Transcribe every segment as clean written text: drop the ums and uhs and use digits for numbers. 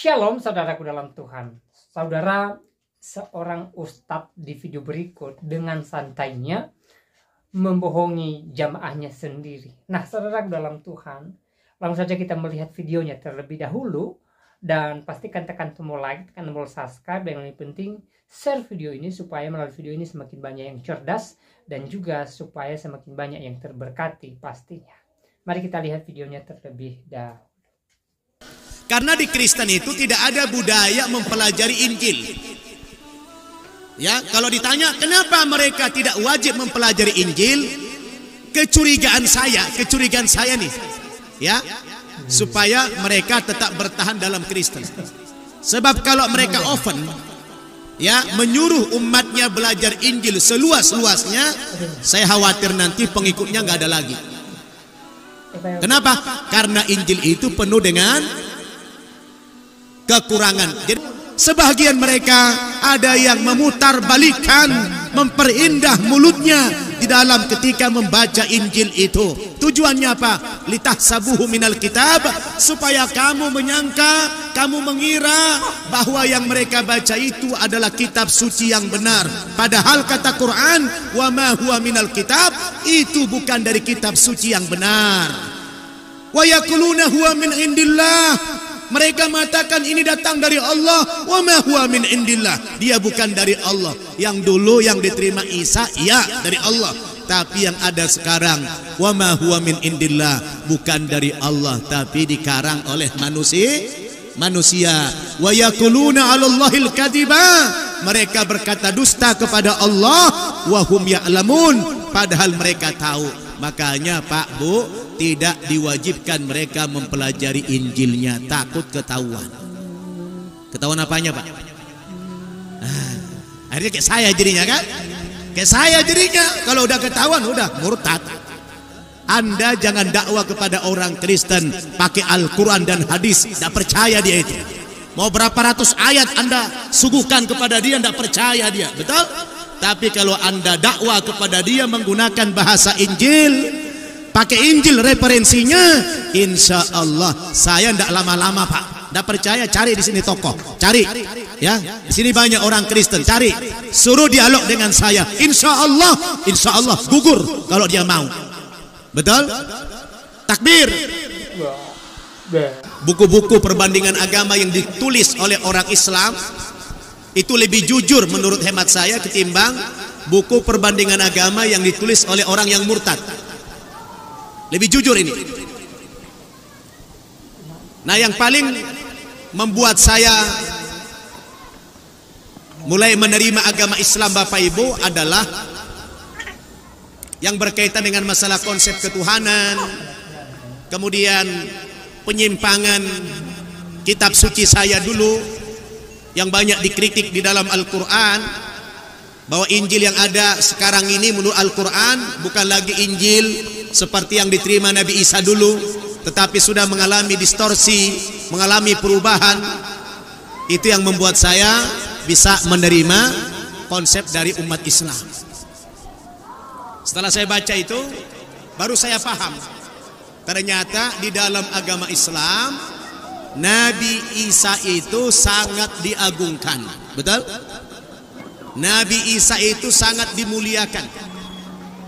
Shalom saudaraku dalam Tuhan. Saudara, seorang ustadz di video berikut dengan santainya membohongi jamaahnya sendiri. Nah, saudaraku dalam Tuhan, langsung saja kita melihat videonya terlebih dahulu. Dan pastikan tekan tombol like, tekan tombol subscribe, dan yang lebih penting share video ini supaya melalui video ini semakin banyak yang cerdas dan juga supaya semakin banyak yang terberkati pastinya. Mari kita lihat videonya terlebih dahulu. Karena di Kristen itu tidak ada budaya mempelajari Injil. Ya, kalau ditanya kenapa mereka tidak wajib mempelajari Injil, kecurigaan saya nih, ya, supaya mereka tetap bertahan dalam Kristen. Sebab kalau mereka open, ya, menyuruh umatnya belajar Injil seluas-luasnya, saya khawatir nanti pengikutnya nggak ada lagi. Kenapa? Karena Injil itu penuh dengan kekurangan. Jadi sebagian mereka ada yang memutarbalikkan, memperindah mulutnya di dalam ketika membaca Injil itu. Tujuannya apa? Litahsabuhu minal kitab, supaya kamu menyangka, kamu mengira bahwa yang mereka baca itu adalah kitab suci yang benar. Padahal kata Quran, wa ma huwa minal kitab, itu bukan dari kitab suci yang benar. Wa yaquluna huwa min indillah, mereka mengatakan ini datang dari Allah. Wa ma huwa min indillah, dia bukan dari Allah. Yang dulu yang diterima Isa, ya dari Allah. Tapi yang ada sekarang, wa ma huwa min indillah, bukan dari Allah, tapi dikarang oleh manusia. Wa yaquluna 'alallahil kadhiba, mereka berkata dusta kepada Allah. Wa hum ya'lamun, padahal mereka tahu. Makanya Pak Bu, tidak diwajibkan mereka mempelajari Injilnya, takut ketahuan. Ketahuan apanya Pak? Akhirnya kayak saya jadinya kan? Kayak saya jadinya, kalau udah ketahuan udah murtad. Anda jangan dakwah kepada orang Kristen pakai Al-Quran dan hadis, tidak percaya dia itu. Mau berapa ratus ayat Anda suguhkan kepada dia, tidak percaya dia, betul? Tapi kalau Anda dakwah kepada dia menggunakan bahasa Injil, pakai Injil referensinya, insya Allah saya tidak lama-lama Pak. Tidak percaya, cari di sini tokoh, cari, ya, di sini banyak orang Kristen, cari, suruh dialog dengan saya, insya Allah gugur kalau dia mau, betul? Takbir. Buku-buku perbandingan agama yang ditulis oleh orang Islam itu lebih jujur menurut hemat saya ketimbang buku perbandingan agama yang ditulis oleh orang yang murtad. Lebih jujur ini. Nah, yang paling membuat saya mulai menerima agama Islam Bapak Ibu adalah yang berkaitan dengan masalah konsep ketuhanan, kemudian penyimpangan kitab suci saya dulu yang banyak dikritik di dalam Al-Quran, bahwa Injil yang ada sekarang ini menurut Al-Quran bukan lagi Injil seperti yang diterima Nabi Isa dulu, tetapi sudah mengalami distorsi, mengalami perubahan. Itu yang membuat saya bisa menerima konsep dari umat Islam. Setelah saya baca itu, baru saya paham, ternyata di dalam agama Islam Nabi Isa itu sangat diagungkan, betul? Nabi Isa itu sangat dimuliakan.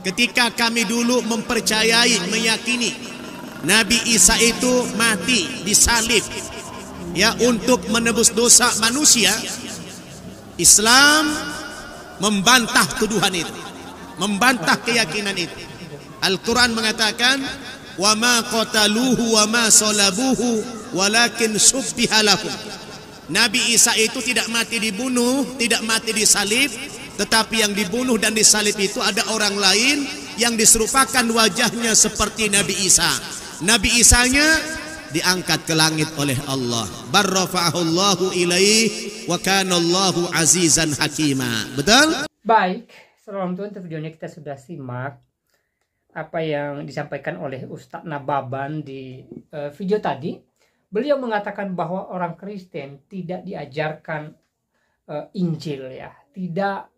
Ketika kami dulu mempercayai, meyakini Nabi Isa itu mati disalib, ya, untuk menebus dosa manusia, Islam membantah tuduhan itu, membantah keyakinan itu. Al-Quran mengatakan, wa ma qataluhu wa ma salabuhu walakin subbiha lahum. Nabi Isa itu tidak mati dibunuh, tidak mati disalib, tetapi yang dibunuh dan disalib itu ada orang lain yang diserupakan wajahnya seperti Nabi Isa. Nabi Isanya diangkat ke langit oleh Allah. Barrafa'ahullahu ilaih wa kanallahu azizan hakima. Betul? Baik, salam Tuhan, videonya kita sudah simak apa yang disampaikan oleh Ustadz Nababan di video tadi. Beliau mengatakan bahwa orang Kristen tidak diajarkan Injil, ya, tidak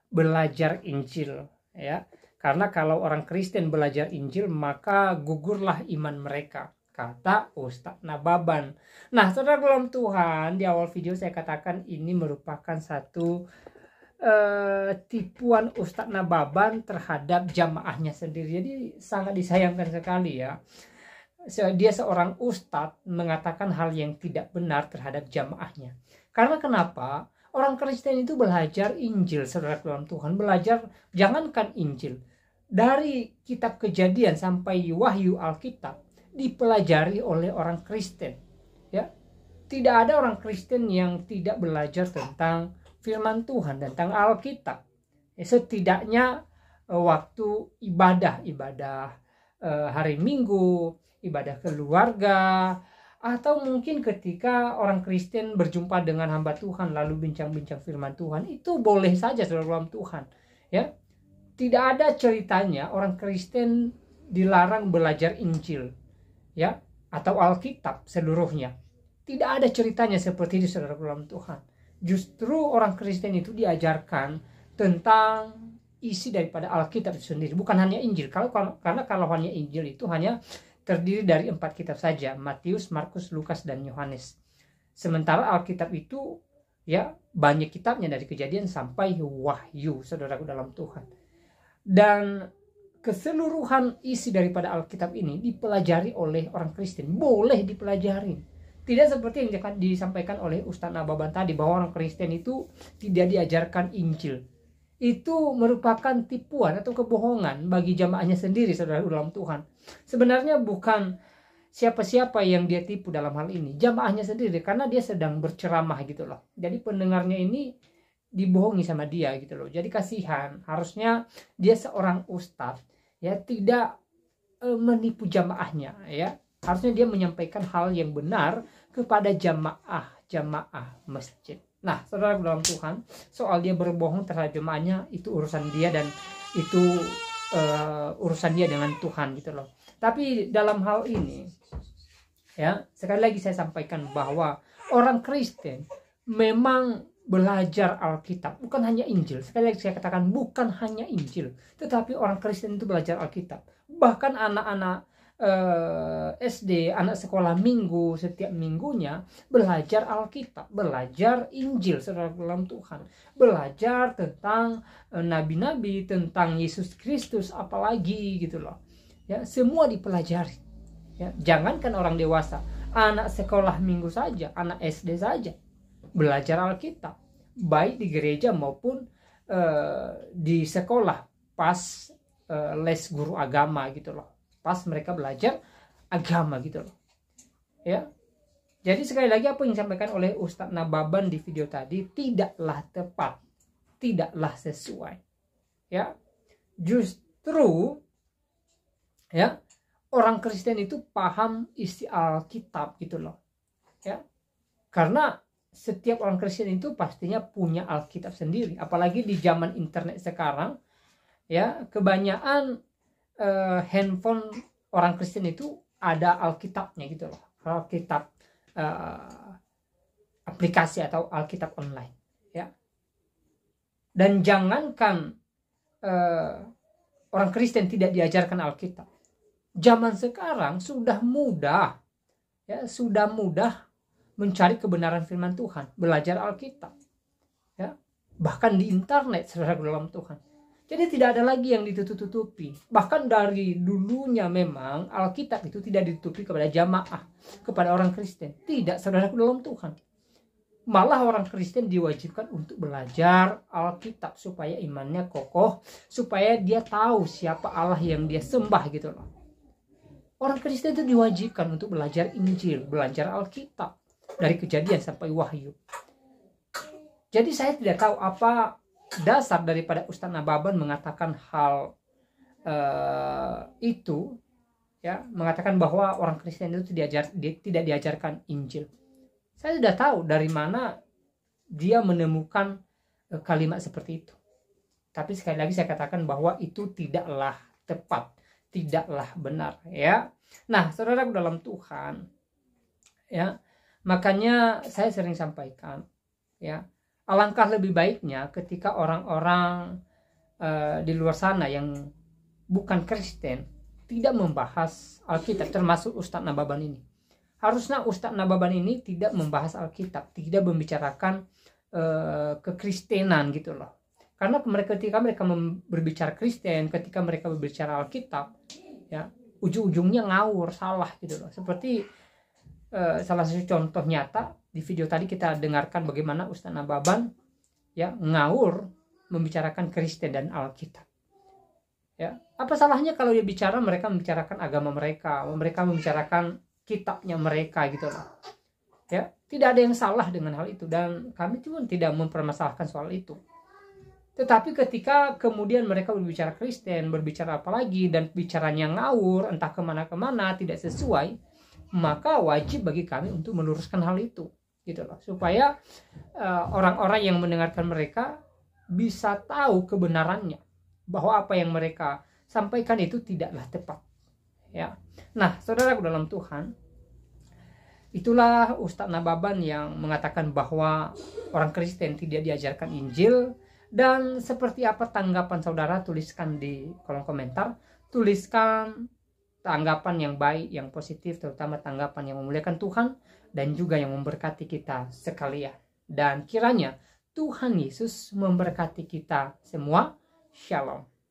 belajar Injil, ya, karena kalau orang Kristen belajar Injil maka gugurlah iman mereka. kata Ustadz Nababan. Nah, saudara dalam Tuhan, di awal video saya katakan ini merupakan satu tipuan Ustadz Nababan terhadap jamaahnya sendiri. Jadi sangat disayangkan sekali ya. Dia seorang ustadz mengatakan hal yang tidak benar terhadap jamaahnya. Karena kenapa? Orang Kristen itu belajar Injil, saudara dalam Tuhan. Belajar, jangankan Injil, dari kitab Kejadian sampai Wahyu Alkitab dipelajari oleh orang Kristen. Ya, tidak ada orang Kristen yang tidak belajar tentang firman Tuhan, tentang Alkitab. Setidaknya waktu ibadah hari Minggu, ibadah keluarga, atau mungkin ketika orang Kristen berjumpa dengan hamba Tuhan lalu bincang-bincang firman Tuhan, itu boleh saja saudara dalam Tuhan. Ya, tidak ada ceritanya orang Kristen dilarang belajar Injil, ya, atau Alkitab seluruhnya. Tidak ada ceritanya seperti itu saudara dalam Tuhan. Justru orang Kristen itu diajarkan tentang isi daripada Alkitab itu sendiri, bukan hanya Injil. Karena kalau hanya Injil itu hanya terdiri dari 4 kitab saja, Matius, Markus, Lukas, dan Yohanes. Sementara Alkitab itu ya banyak kitabnya dari Kejadian sampai Wahyu, saudaraku dalam Tuhan. Dan keseluruhan isi daripada Alkitab ini dipelajari oleh orang Kristen, boleh dipelajari. Tidak seperti yang disampaikan oleh Ustadz Nababan tadi, bahwa orang Kristen itu tidak diajarkan Injil. Itu merupakan tipuan atau kebohongan bagi jamaahnya sendiri, saudara dalam Tuhan. Sebenarnya bukan siapa-siapa yang dia tipu dalam hal ini, jamaahnya sendiri, karena dia sedang berceramah gitu loh. Jadi pendengarnya ini dibohongi sama dia gitu loh. Jadi kasihan, harusnya dia seorang ustadz ya tidak menipu jamaahnya ya. Harusnya dia menyampaikan hal yang benar kepada jamaah masjid. Nah, saudara dalam Tuhan, soal dia berbohong terhadap jemaahnya itu urusan dia, dan itu urusan dia dengan Tuhan gitu loh. Tapi dalam hal ini ya, sekali lagi saya sampaikan bahwa orang Kristen memang belajar Alkitab, bukan hanya Injil. Sekali lagi saya katakan, bukan hanya Injil, tetapi orang Kristen itu belajar Alkitab. Bahkan anak-anak SD, anak sekolah minggu, setiap minggunya belajar Alkitab, belajar Injil, saudara dalam Tuhan, belajar tentang nabi-nabi, tentang Yesus Kristus, apalagi gitu loh ya, semua dipelajari ya. Jangankan orang dewasa, anak sekolah minggu saja, anak SD saja belajar Alkitab, baik di gereja maupun di sekolah pas les guru agama gitu loh, pas mereka belajar agama gitu loh ya. Jadi sekali lagi apa yang disampaikan oleh Ustadz Nababan di video tadi tidaklah tepat, tidaklah sesuai ya. Justru ya, orang Kristen itu paham isi Alkitab gitu loh ya, karena setiap orang Kristen itu pastinya punya Alkitab sendiri. Apalagi di zaman internet sekarang ya, kebanyakan handphone orang Kristen itu ada Alkitabnya gitu loh, Alkitab aplikasi atau Alkitab online ya. Dan jangankan orang Kristen tidak diajarkan Alkitab, zaman sekarang sudah mudah ya, sudah mudah mencari kebenaran firman Tuhan, belajar Alkitab ya, bahkan di internet, saudara dalam Tuhan. Jadi tidak ada lagi yang ditutup-tutupi. Bahkan dari dulunya memang Alkitab itu tidak ditutupi kepada jamaah, kepada orang Kristen. Tidak, saudara dalam Tuhan. Malah orang Kristen diwajibkan untuk belajar Alkitab supaya imannya kokoh, supaya dia tahu siapa Allah yang dia sembah gitu loh. Orang Kristen itu diwajibkan untuk belajar Injil, belajar Alkitab dari Kejadian sampai Wahyu. Jadi saya tidak tahu apa dasar daripada Ustadz Nababan mengatakan hal itu ya, mengatakan bahwa orang Kristen itu tidak diajarkan Injil. Saya sudah tahu dari mana dia menemukan kalimat seperti itu. Tapi sekali lagi saya katakan bahwa itu tidaklah tepat, tidaklah benar ya. Nah, saudara dalam Tuhan ya, makanya saya sering sampaikan ya, alangkah lebih baiknya ketika orang-orang di luar sana yang bukan Kristen tidak membahas Alkitab, termasuk Ustadz Nababan ini. Harusnya Ustadz Nababan ini tidak membahas Alkitab, tidak membicarakan kekristenan gitu loh. Karena ketika mereka berbicara Kristen, ketika mereka berbicara Alkitab, ya ujung-ujungnya ngawur, salah gitu loh. Seperti salah satu contoh nyata di video tadi kita dengarkan bagaimana Ustadz Nababan ya ngawur membicarakan Kristen dan Alkitab. Ya, apa salahnya kalau dia bicara, mereka membicarakan agama mereka membicarakan kitabnya mereka gitu loh. Ya, tidak ada yang salah dengan hal itu dan kami pun tidak mempermasalahkan soal itu. Tetapi ketika kemudian mereka berbicara Kristen, berbicara apa lagi dan bicaranya ngawur, entah kemana-kemana, tidak sesuai, maka wajib bagi kami untuk meluruskan hal itu gitu loh, supaya orang-orang yang mendengarkan mereka bisa tahu kebenarannya, bahwa apa yang mereka sampaikan itu tidaklah tepat. Ya, nah saudaraku dalam Tuhan, itulah Ustadz Nababan yang mengatakan bahwa orang Kristen tidak diajarkan Injil. Dan seperti apa tanggapan saudara, tuliskan di kolom komentar. Tuliskan tanggapan yang baik, yang positif, terutama tanggapan yang memuliakan Tuhan dan juga yang memberkati kita sekalian. Dan kiranya Tuhan Yesus memberkati kita semua. Shalom.